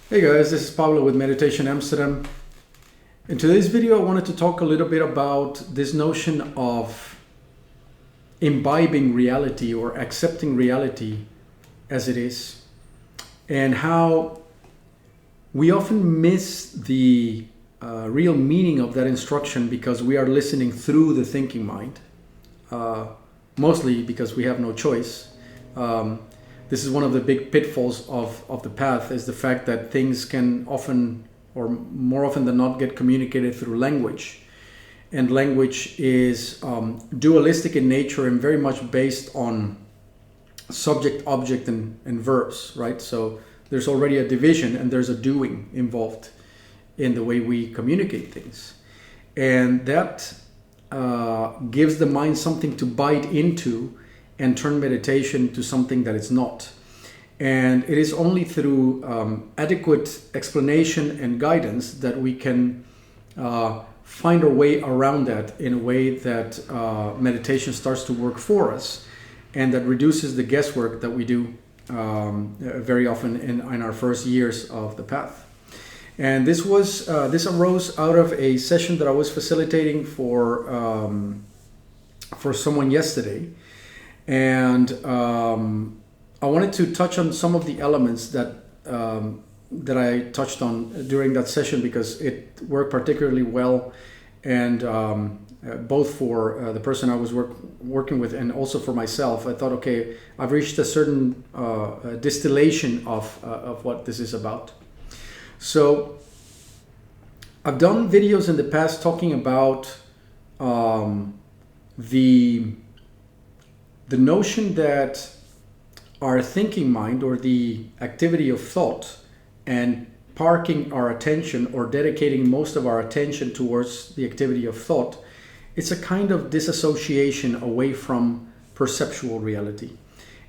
Hey guys, this is Pablo with Meditation Amsterdam. In today's video, I wanted to talk a little bit about this notion of imbibing reality or accepting reality as it is, and how we often miss the real meaning of that instruction because we are listening through the thinking mind, mostly because we have no choice. This is one of the big pitfalls of the path, is the fact that things can often, or more often than not, get communicated through language. And language is dualistic in nature and very much based on subject, object, and verbs, right? So there's already a division and there's a doing involved in the way we communicate things. And that gives the mind something to bite into and turn meditation to something that it's not. And it is only through adequate explanation and guidance that we can find our way around that in a way that meditation starts to work for us, and that reduces the guesswork that we do very often in our first years of the path. And this arose out of a session that I was facilitating for someone yesterday. And I wanted to touch on some of the elements that I touched on during that session, because it worked particularly well, and both for the person I was working with and also for myself. I thought, okay, I've reached a certain distillation of what this is about. So I've done videos in the past talking about the notion that our thinking mind, or the activity of thought, and parking our attention or dedicating most of our attention towards the activity of thought, it's a kind of disassociation away from perceptual reality.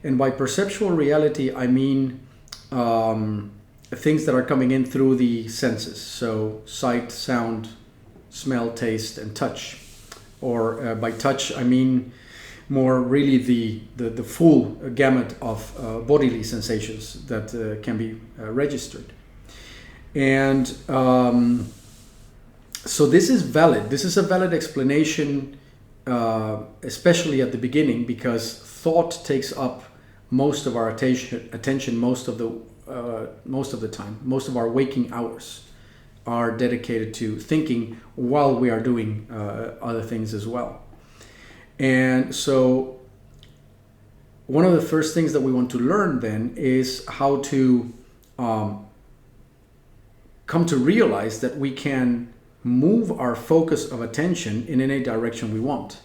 And by perceptual reality, I mean things that are coming in through the senses. So sight, sound, smell, taste, and touch. Or by touch, I mean more really the full gamut of bodily sensations that can be registered. And so this is valid. This is a valid explanation, especially at the beginning, because thought takes up most of our attention most of the time. Most of our waking hours are dedicated to thinking while we are doing other things as well. And so one of the first things that we want to learn then is how to come to realize that we can move our focus of attention in any direction we want.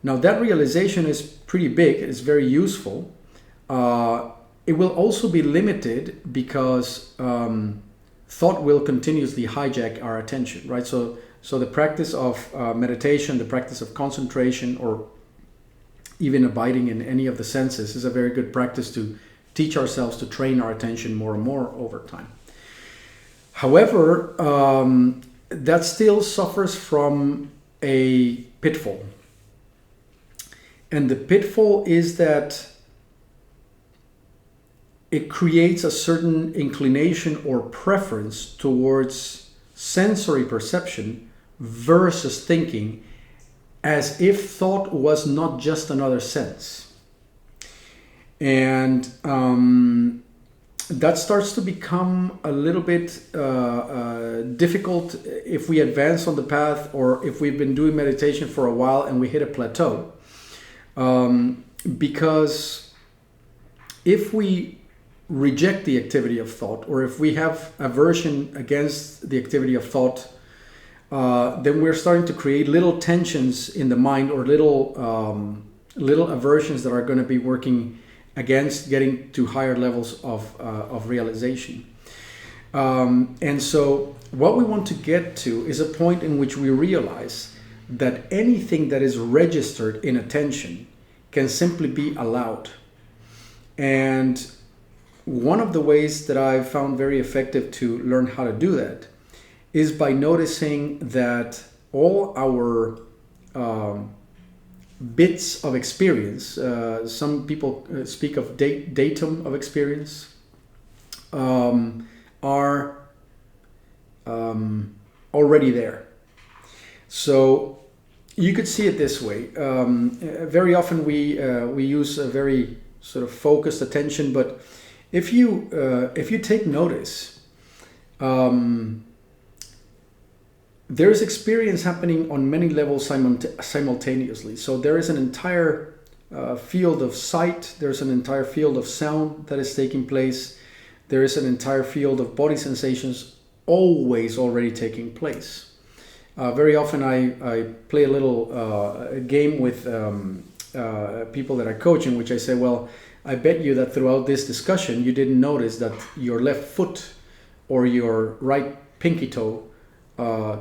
Now that realization is pretty big, it's very useful. It will also be limited because thought will continuously hijack our attention, right? So the practice of meditation, the practice of concentration, or even abiding in any of the senses is a very good practice to teach ourselves to train our attention more and more over time. However, that still suffers from a pitfall. And the pitfall is that it creates a certain inclination or preference towards sensory perception versus thinking, as if thought was not just another sense. And that starts to become a little bit difficult if we advance on the path, or if we've been doing meditation for a while and we hit a plateau. Because if we reject the activity of thought, or if we have aversion against the activity of thought, then we're starting to create little tensions in the mind, or little aversions that are going to be working against getting to higher levels of realization. And so what we want to get to is a point in which we realize that anything that is registered in attention can simply be allowed. And one of the ways that I've found very effective to learn how to do that is by noticing that all our bits of experience, some people speak of datum of experience, are already there. So you could see it this way. Very often we use a very sort of focused attention, but if you take notice, there is experience happening on many levels simultaneously. So there is an entire field of sight, there's an entire field of sound that is taking place, there is an entire field of body sensations always already taking place. Very often I play a little game with people that I coach, in which I say, well, I bet you that throughout this discussion you didn't notice that your left foot or your right pinky toe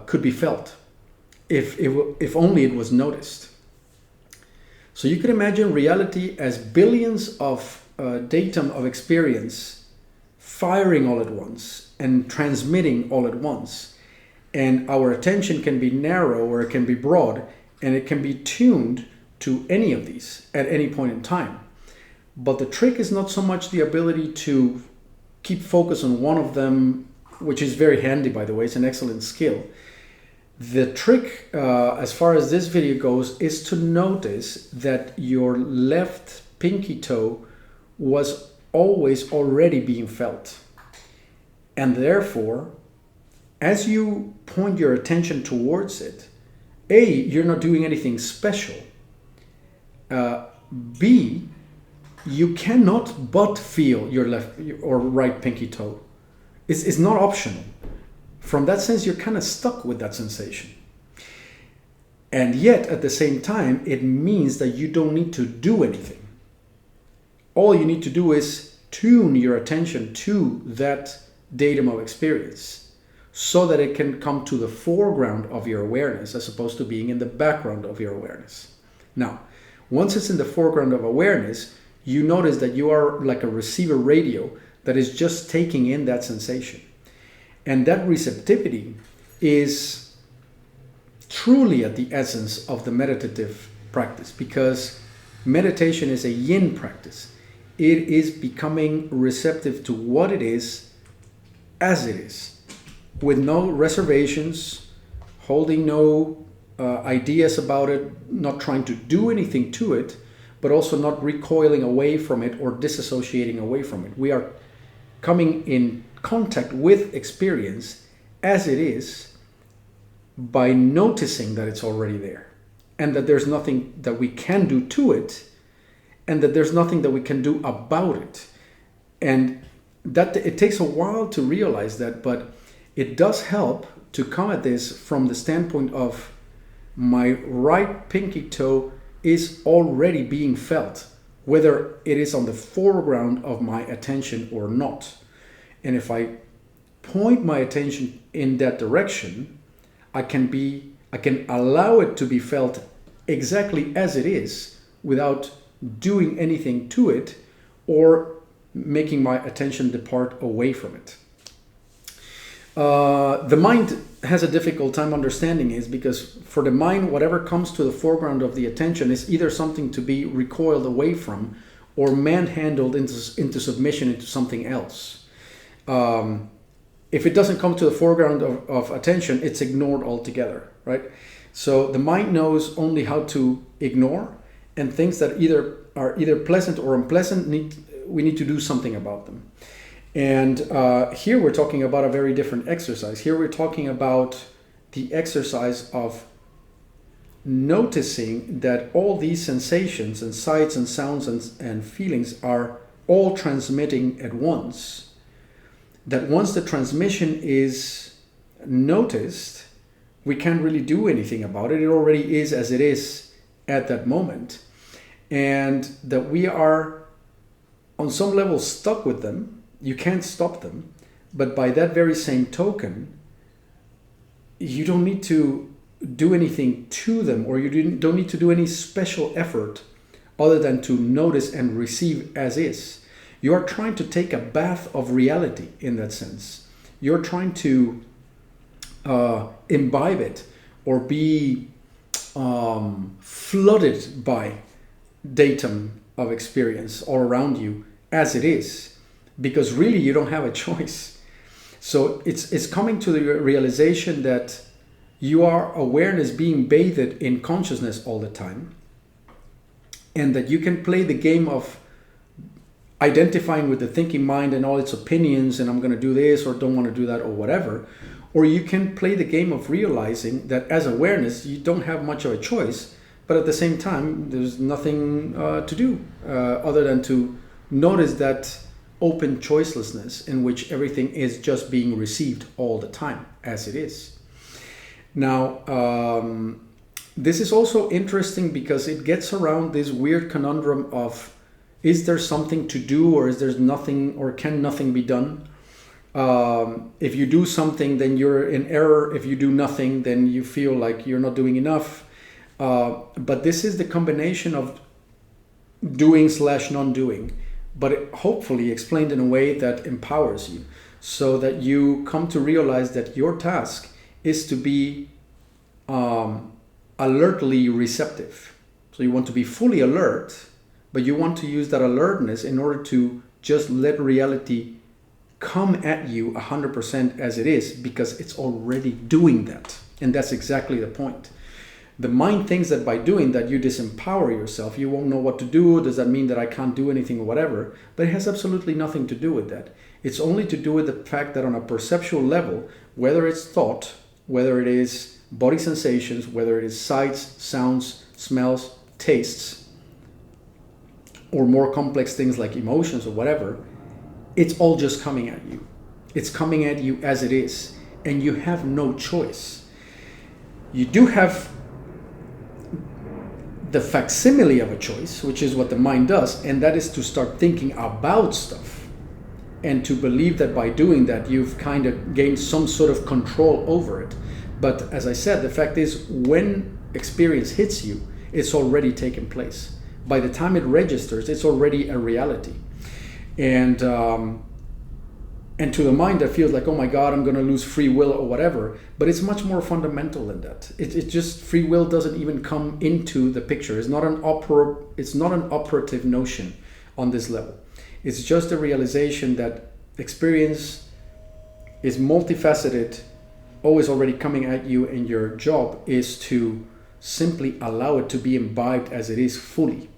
could be felt, if only it was noticed. So you could imagine reality as billions of datum of experience firing all at once and transmitting all at once. And our attention can be narrow or it can be broad, and it can be tuned to any of these at any point in time. But the trick is not so much the ability to keep focus on one of them, which is very handy, by the way, it's an excellent skill. The trick, as far as this video goes, is to notice that your left pinky toe was always already being felt. And therefore, as you point your attention towards it, A, you're not doing anything special. B, you cannot but feel your left or right pinky toe. It's not optional. From that sense, you're kind of stuck with that sensation. And yet, at the same time, it means that you don't need to do anything. All you need to do is tune your attention to that datum of experience so that it can come to the foreground of your awareness as opposed to being in the background of your awareness. Now, once it's in the foreground of awareness, you notice that you are like a receiver radio that is just taking in that sensation. And that receptivity is truly at the essence of the meditative practice, because meditation is a yin practice. It is becoming receptive to what it is as it is, with no reservations, holding no ideas about it, not trying to do anything to it, but also not recoiling away from it or disassociating away from it. We are coming in contact with experience as it is by noticing that it's already there, and that there's nothing that we can do to it, and that there's nothing that we can do about it. And that it takes a while to realize that, but it does help to come at this from the standpoint of my right pinky toe is already being felt, whether it is on the foreground of my attention or not. And if I point my attention in that direction, I can allow it to be felt exactly as it is without doing anything to it or making my attention depart away from it. The mind has a difficult time understanding is because for the mind, whatever comes to the foreground of the attention is either something to be recoiled away from or manhandled into submission into something else. If it doesn't come to the foreground of attention, it's ignored altogether, right? So the mind knows only how to ignore, and things that are either pleasant or unpleasant, we need to do something about them. And here we're talking about a very different exercise. Here we're talking about the exercise of noticing that all these sensations and sights and sounds and feelings are all transmitting at once. That once the transmission is noticed, we can't really do anything about it. It already is as it is at that moment. And that we are on some level stuck with them. You can't stop them, but by that very same token, you don't need to do anything to them, or you don't need to do any special effort other than to notice and receive as is. You are trying to take a bath of reality in that sense. You're trying to imbibe it or be flooded by datum of experience all around you as it is. Because really you don't have a choice. So it's coming to the realization that you are awareness being bathed in consciousness all the time, and that you can play the game of identifying with the thinking mind and all its opinions, and I'm going to do this or don't want to do that or whatever. Or you can play the game of realizing that as awareness, you don't have much of a choice, but at the same time, there's nothing to do other than to notice that open choicelessness in which everything is just being received all the time as it is. Now, this is also interesting because it gets around this weird conundrum of, is there something to do, or is there nothing, or can nothing be done? If you do something, then you're in error. If you do nothing, then you feel like you're not doing enough. But this is the combination of doing / non-doing, but it hopefully explained in a way that empowers you, so that you come to realize that your task is to be alertly receptive. So you want to be fully alert, but you want to use that alertness in order to just let reality come at you 100% as it is, because it's already doing that. And that's exactly the point. The mind thinks that by doing that, you disempower yourself. You won't know what to do. Does that mean that I can't do anything or whatever? But it has absolutely nothing to do with that. It's only to do with the fact that on a perceptual level, whether it's thought, whether it is body sensations, whether it is sights, sounds, smells, tastes, or more complex things like emotions or whatever, it's all just coming at you. It's coming at you as it is, and you have no choice. You do have the facsimile of a choice, which is what the mind does, and that is to start thinking about stuff and to believe that by doing that you've kind of gained some sort of control over it. But as I said, the fact is, when experience hits you, it's already taken place. By the time it registers, it's already a reality. And to the mind that feels like, oh my God, I'm going to lose free will or whatever, but it's much more fundamental than that. It just, free will doesn't even come into the picture. It's not an operative notion on this level. It's just a realization that experience is multifaceted, always already coming at you, and your job is to simply allow it to be imbibed as it is fully,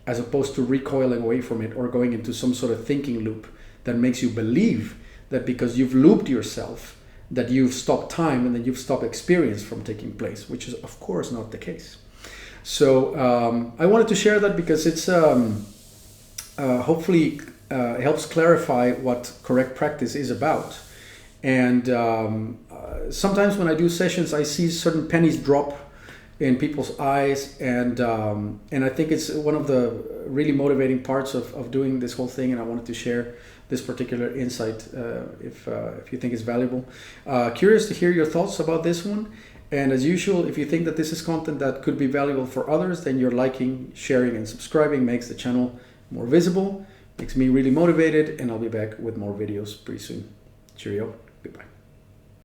as opposed to recoiling away from it or going into some sort of thinking loop that makes you believe that because you've looped yourself, that you've stopped time and that you've stopped experience from taking place, which is of course not the case. So I wanted to share that because it's hopefully helps clarify what correct practice is about. And sometimes when I do sessions, I see certain pennies drop in people's eyes, and I think it's one of the really motivating parts of doing this whole thing, and I wanted to share this particular insight if you think it's valuable. Curious to hear your thoughts about this one, and as usual, if you think that this is content that could be valuable for others, then your liking, sharing, and subscribing makes the channel more visible, makes me really motivated, and I'll be back with more videos pretty soon. Cheerio, goodbye.